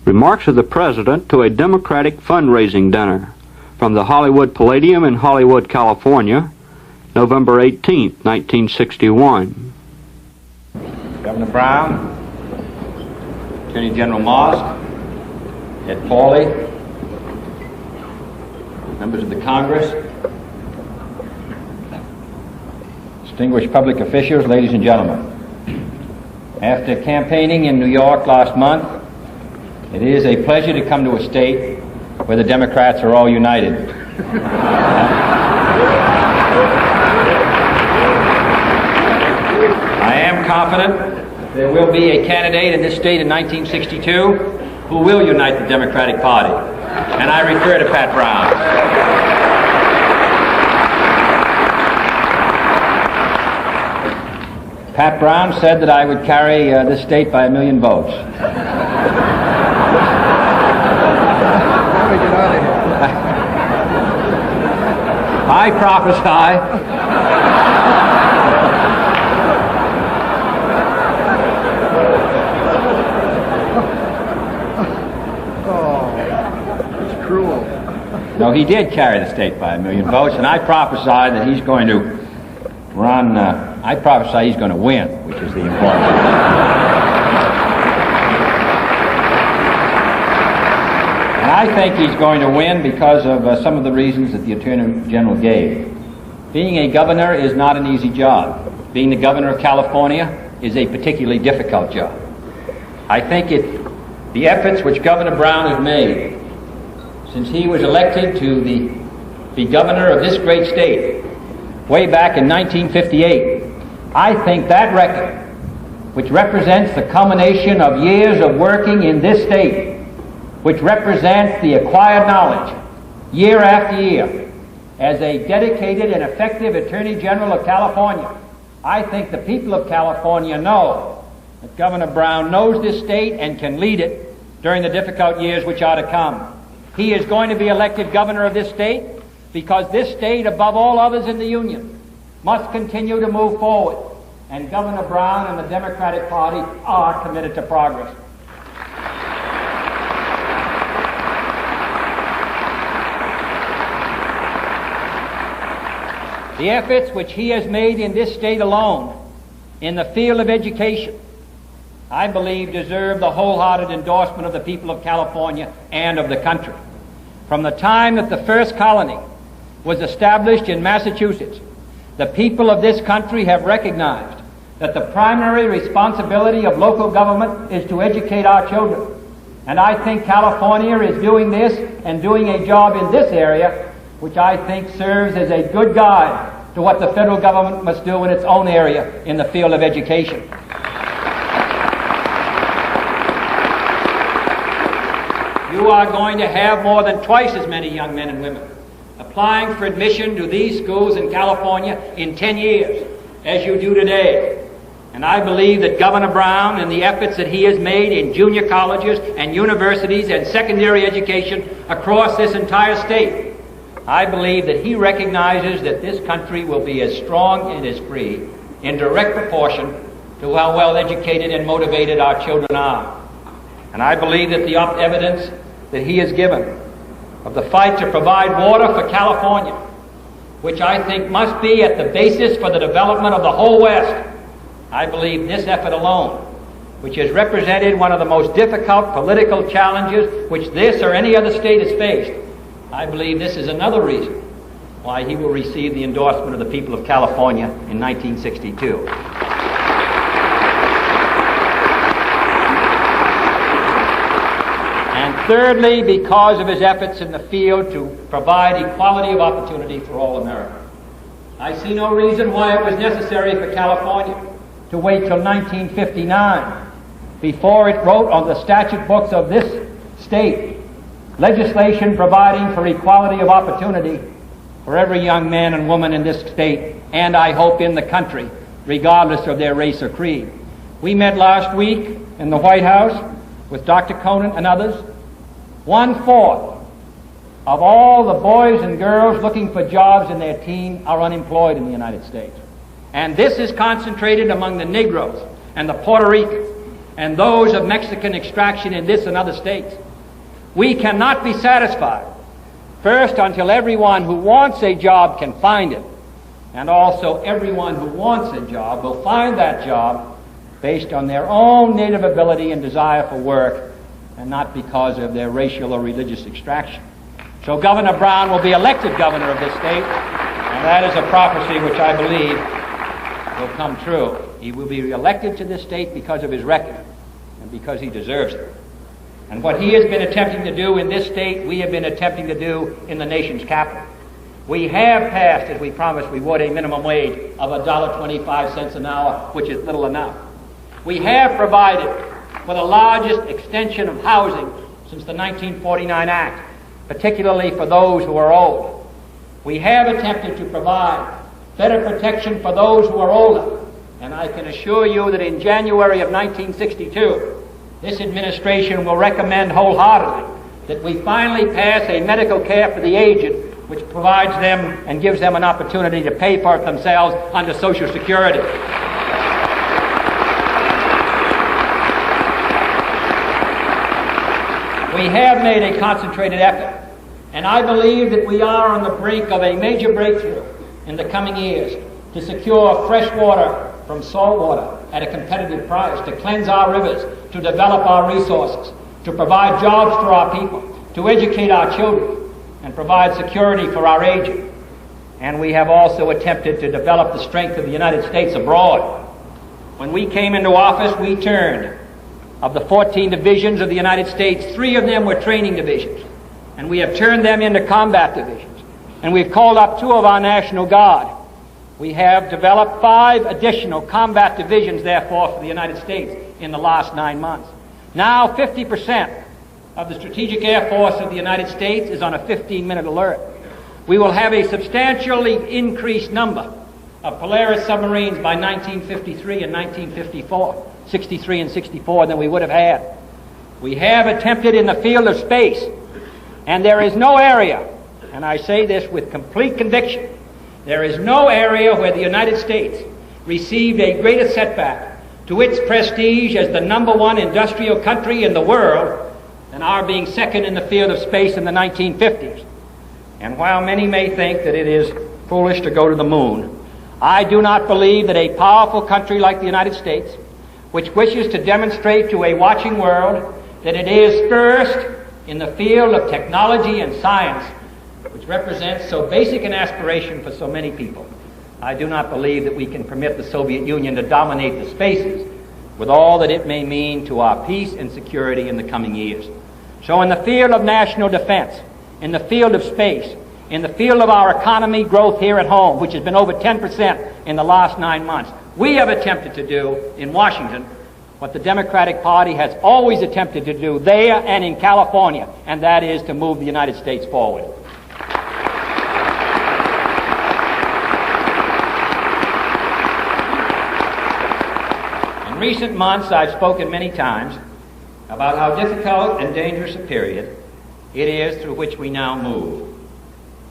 Remarks of the President to a Democratic fundraising dinner from the Hollywood Palladium in Hollywood, California, November 18, 1961. Governor Brown, Attorney General Mosk, Ed Pauley, members of the Congress, distinguished public officials, ladies and gentlemen. After campaigning in New York last month, it is a pleasure to come to a state where the Democrats are all united. I am confident there will be a candidate in this state in 1962 who will unite the Democratic Party, and I refer to Pat Brown. Pat Brown said that I would carry this state by 1 million votes. I prophesy it's cruel. No, he did carry the state by 1 million votes, and I prophesy that he's going to run, I prophesy he's going to win, which is the important thing. I think he's going to win because of some of the reasons that the Attorney General gave. Being a governor is not an easy job. Being the governor of California is a particularly difficult job. I think the efforts which Governor Brown has made since he was elected to be governor of this great state way back in 1958, I think that record, which represents the culmination of years of working in this state, which represents the acquired knowledge year after year as a dedicated and effective Attorney General of California. I think the people of California know that Governor Brown knows this state and can lead it during the difficult years which are to come. He is going to be elected governor of this state because this state, above all others in the Union, must continue to move forward. And Governor Brown and the Democratic Party are committed to progress. The efforts which he has made in this state alone, in the field of education, I believe deserve the wholehearted endorsement of the people of California and of the country. From the time that the first colony was established in Massachusetts, the people of this country have recognized that the primary responsibility of local government is to educate our children. And I think California is doing this and doing a job in this area which I think serves as a good guide to what the federal government must do in its own area in the field of education. You are going to have more than twice as many young men and women applying for admission to these schools in California in 10 years as you do today. And I believe that Governor Brown and the efforts that he has made in junior colleges and universities and secondary education across this entire state, I believe that he recognizes that this country will be as strong and as free in direct proportion to how well educated and motivated our children are. And I believe that the evidence that he has given of the fight to provide water for California, which I think must be at the basis for the development of the whole West, I believe this effort alone, which has represented one of the most difficult political challenges which this or any other state has faced, I believe this is another reason why he will receive the endorsement of the people of California in 1962. And thirdly, because of his efforts in the field to provide equality of opportunity for all Americans. I see no reason why it was necessary for California to wait till 1959 before it wrote on the statute books of this state legislation providing for equality of opportunity for every young man and woman in this state, and I hope in the country, regardless of their race or creed. We met last week in the White House with Dr. Conan and others. 1/4 of all the boys and girls looking for jobs in their teen are unemployed in the United States. And this is concentrated among the Negroes and the Puerto Ricans and those of Mexican extraction in this and other states. We cannot be satisfied, first, until everyone who wants a job can find it, and also everyone who wants a job will find that job based on their own native ability and desire for work, and not because of their racial or religious extraction. So Governor Brown will be elected governor of this state, and that is a prophecy which I believe will come true. He will be elected to this state because of his record and because he deserves it. And what he has been attempting to do in this state, we have been attempting to do in the nation's capital. We have passed, as we promised we would, a minimum wage of $1.25 an hour, which is little enough. We have provided for the largest extension of housing since the 1949 Act, particularly for those who are old. We have attempted to provide better protection for those who are older, and I can assure you that in January of 1962, this administration will recommend wholeheartedly that we finally pass a medical care for the aged, which provides them and gives them an opportunity to pay for it themselves under Social Security. We have made a concentrated effort, and I believe that we are on the brink of a major breakthrough in the coming years to secure fresh water from salt water at a competitive price, to cleanse our rivers, to develop our resources, to provide jobs for our people, to educate our children, and provide security for our aged. And we have also attempted to develop the strength of the United States abroad. When we came into office, we turned, of the 14 divisions of the United States, 3 of them were training divisions, and we have turned them into combat divisions. And we've called up 2 of our National Guard. We have developed 5 additional combat divisions, therefore, for the United States in the last 9 months. Now 50% of the Strategic Air Force of the United States is on a 15-minute alert. We will have a substantially increased number of Polaris submarines by 1953 and 1954, 63 and 64 than we would have had. We have attempted in the field of space, and there is no area, and I say this with complete conviction, there is no area where the United States received a greater setback to its prestige as the #1 industrial country in the world than our being second in the field of space in the 1950s. And while many may think that it is foolish to go to the moon, I do not believe that a powerful country like the United States, which wishes to demonstrate to a watching world that it is first in the field of technology and science, which represents so basic an aspiration for so many people, I do not believe that we can permit the Soviet Union to dominate the spaces with all that it may mean to our peace and security in the coming years. So in the field of national defense, in the field of space, in the field of our economy growth here at home, which has been over 10% in the last 9 months, we have attempted to do in Washington what the Democratic Party has always attempted to do there and in California, and that is to move the United States forward. In recent months, I've spoken many times about how difficult and dangerous a period it is through which we now move.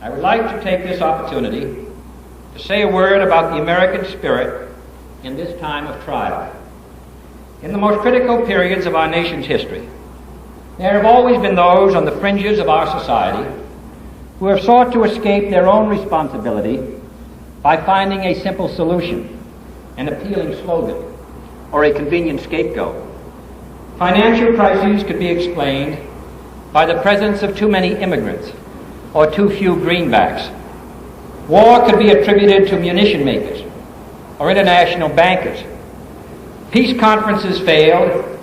I would like to take this opportunity to say a word about the American spirit in this time of trial. In the most critical periods of our nation's history, there have always been those on the fringes of our society who have sought to escape their own responsibility by finding a simple solution, an appealing slogan, or a convenient scapegoat. Financial crises could be explained by the presence of too many immigrants or too few greenbacks. War could be attributed to munition makers or international bankers. Peace conferences failed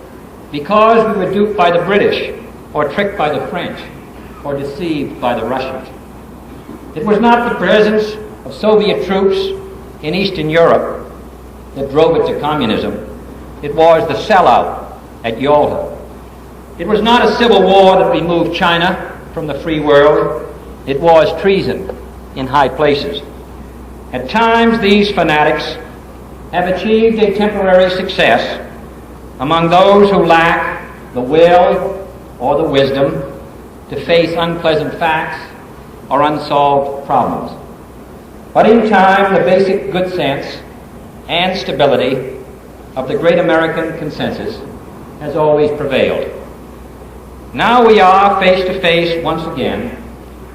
because we were duped by the British or tricked by the French or deceived by the Russians. It was not the presence of Soviet troops in Eastern Europe that drove it to communism. It was the sellout at Yalta. It was not a civil war that removed China from the free world. It was treason in high places. At times, these fanatics have achieved a temporary success among those who lack the will or the wisdom to face unpleasant facts or unsolved problems. But in time, the basic good sense and stability of the great American consensus has always prevailed. Now we are face to face once again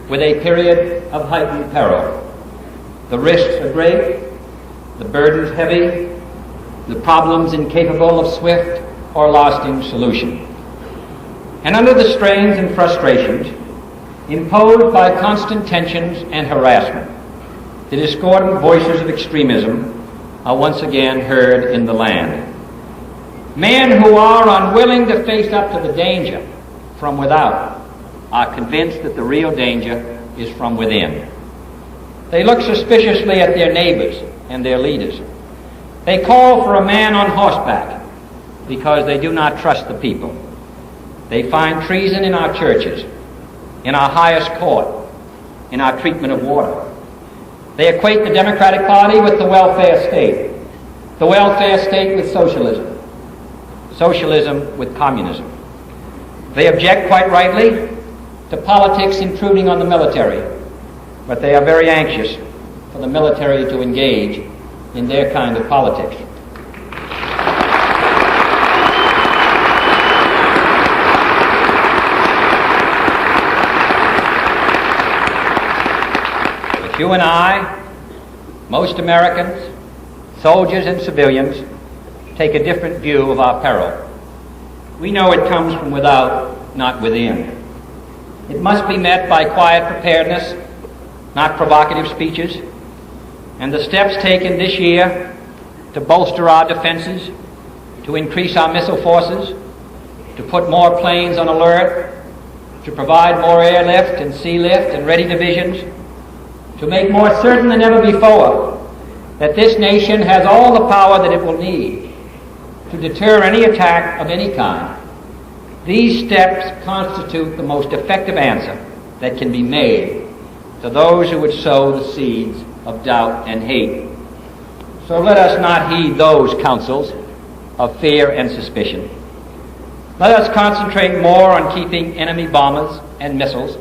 with a period of heightened peril. The risks are great, the burdens heavy, the problems incapable of swift or lasting solution. And under the strains and frustrations imposed by constant tensions and harassment, the discordant voices of extremism are once again heard in the land. Men who are unwilling to face up to the danger from without are convinced that the real danger is from within. They look suspiciously at their neighbors and their leaders. They call for a man on horseback because they do not trust the people. They find treason in our churches, in our highest court, in our treatment of water. They equate the Democratic Party with the welfare state with socialism, socialism with communism. They object quite rightly to politics intruding on the military, but they are very anxious for the military to engage in their kind of politics. But you and I, most Americans, soldiers and civilians, take a different view of our peril. We know it comes from without, not within. It must be met by quiet preparedness, not provocative speeches, and the steps taken this year to bolster our defenses, to increase our missile forces, to put more planes on alert, to provide more airlift and sea lift and ready divisions, to make more certain than ever before that this nation has all the power that it will need to deter any attack of any kind. These steps constitute the most effective answer that can be made to those who would sow the seeds of doubt and hate. So let us not heed those counsels of fear and suspicion. Let us concentrate more on keeping enemy bombers and missiles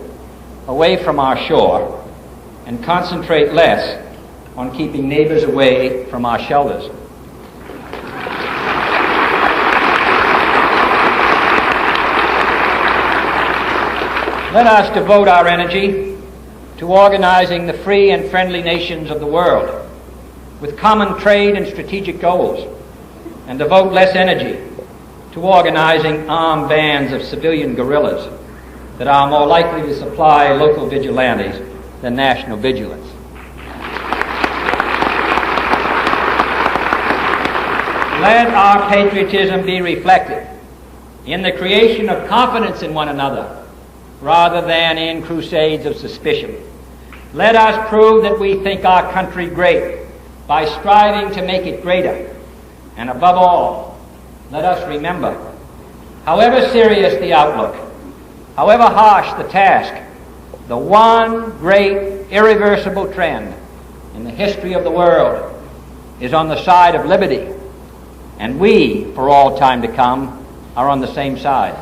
away from our shore and concentrate less on keeping neighbors away from our shelters. Let us devote our energy to organizing the free and friendly nations of the world with common trade and strategic goals, and devote less energy to organizing armed bands of civilian guerrillas that are more likely to supply local vigilantes than national vigilance. Let our patriotism be reflected in the creation of confidence in one another rather than in crusades of suspicion. Let us prove that we think our country great by striving to make it greater. And above all, let us remember, however serious the outlook, however harsh the task, the one great irreversible trend in the history of the world is on the side of liberty, and we, for all time to come, are on the same side.